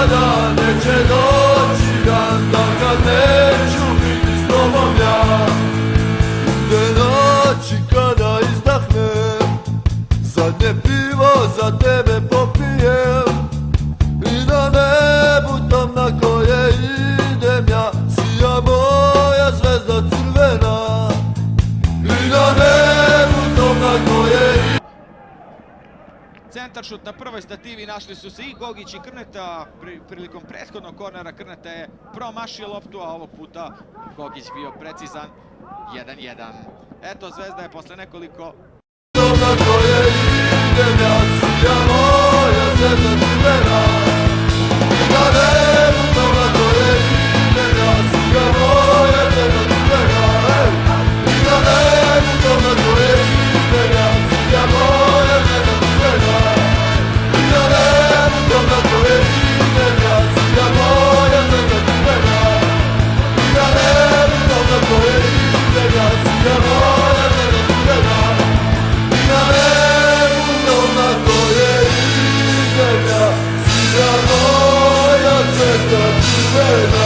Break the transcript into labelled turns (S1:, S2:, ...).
S1: nikada neće doći dan da kad neću biti s tobom ja. Te noći kada izdahnem, zadnje pivo za tebe popijem, i na nebu tam na koje idem ja sija moja zvezda crvena. I na nebu tam na koje idem.
S2: Centar šut na prvoj stativi, našli su se i Gogić i Krneta. Prilikom prethodnog kornera Krneta je promašio loptu, a ovog puta Gogić bio precizan. 1-1. Eto, Zvezda je posle nekoliko...
S1: Na koje idem ja sija moja zvezda crvena. I na nebu tam na koje idem ja sija moja zvezda crvena. I na nebu tam na koje idem ja sija moja zvezda crvena. I na nebu tam na koje idem ja sija moja zvezda crvena. I na nebu tam na koje idem ja sija moja zvezda crvena. I na nebu tam na koje idem ja sija moja zvezda crvena.